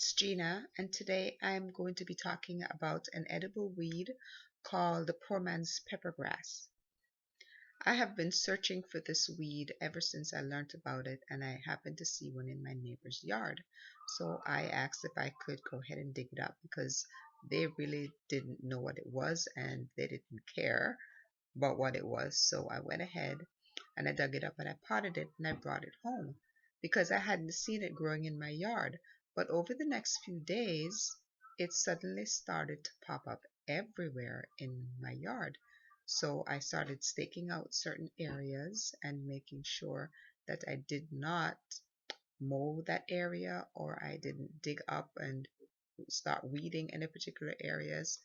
it's Gina, and today I'm going to be talking about an edible weed called the poor man's peppergrass. I have been searching for this weed ever since I learned about it, and I happened to see one in my neighbor's yard. So I asked if I could go ahead and dig it up because they really didn't know what it was and they didn't care about what it was. So I went ahead and I dug it up and I potted it and I brought it home because I hadn't seen it growing in my yard. But over the next few days, it suddenly started to pop up everywhere in my yard. So I started staking out certain areas and making sure that I did not mow that area or I didn't dig up and start weeding any particular areas.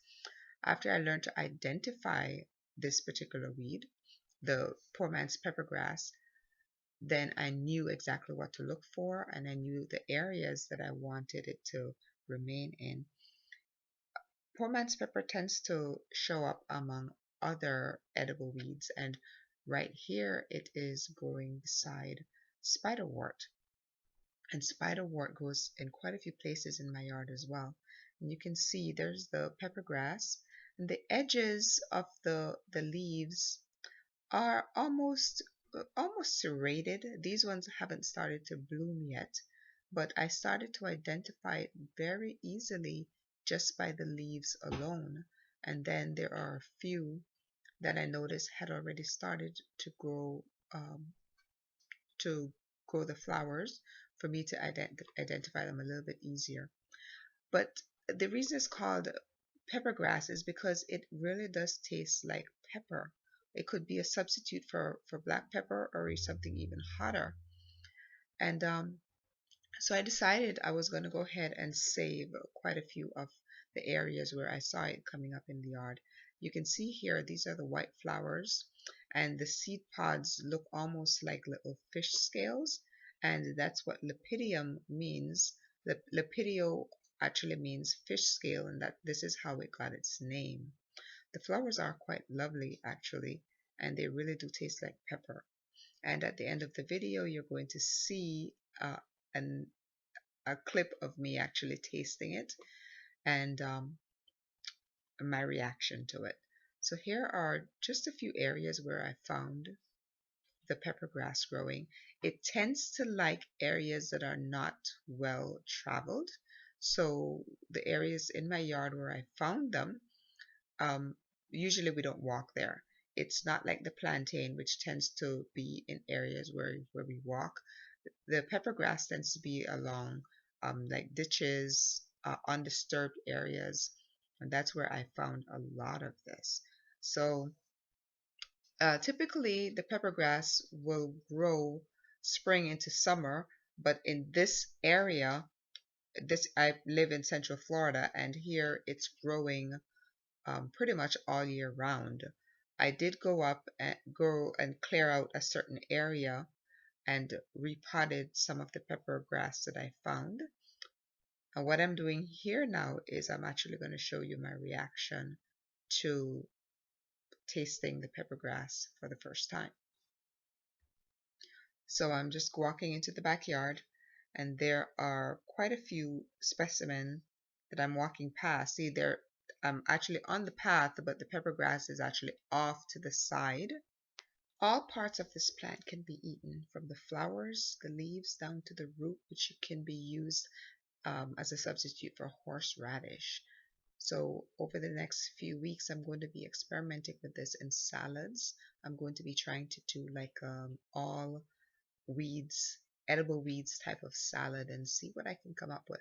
After I learned to identify this particular weed, the poor man's peppergrass, then I knew exactly what to look for and I knew the areas that I wanted it to remain in. Poor man's pepper tends to show up among other edible weeds, and right here it is growing beside spiderwort. And spiderwort grows in quite a few places in my yard as well. And you can see there's the peppergrass, and the edges of the leaves are almost serrated. These ones haven't started to bloom yet, but I started to identify it very easily just by the leaves alone. And then there are a few that I noticed had already started um, to grow the flowers for me to identify them a little bit easier. But the reason it's called peppergrass is because it really does taste like pepper. It could be a substitute for black pepper or something even hotter. And so I decided I was going to go ahead and save quite a few of the areas where I saw it coming up in the yard. You can see here, these are the white flowers, and the seed pods look almost like little fish scales, and that's what lepidium means. Lepidio actually means fish scale, and that this is how it got its name. The flowers are quite lovely actually, and they really do taste like pepper. And at the end of the video, you're going to see an, a clip of me actually tasting it and my reaction to it. So here are just a few areas where I found the peppergrass growing. It tends to like areas that are not well traveled. So the areas in my yard where I found them, um, usually we don't walk there. It's not like the plantain, which tends to be in areas where we walk. The peppergrass tends to be along like ditches, undisturbed areas, and that's where I found a lot of this. So typically the peppergrass will grow spring into summer, but in this area, this I live in Central Florida, and here it's growing pretty much all year round. I did go and clear out a certain area and repotted some of the pepper grass that I found. And what I'm doing here now is I'm actually going to show you my reaction to tasting the pepper grass for the first time. So I'm just walking into the backyard and there are quite a few specimens that I'm walking past. See, I'm actually on the path, but the pepper grass is actually off to the side. All parts of this plant can be eaten, from the flowers, the leaves, down to the root, which can be used as a substitute for horseradish. So over the next few weeks, I'm going to be experimenting with this in salads. I'm going to be trying to do like all weeds, edible weeds type of salad and see what I can come up with.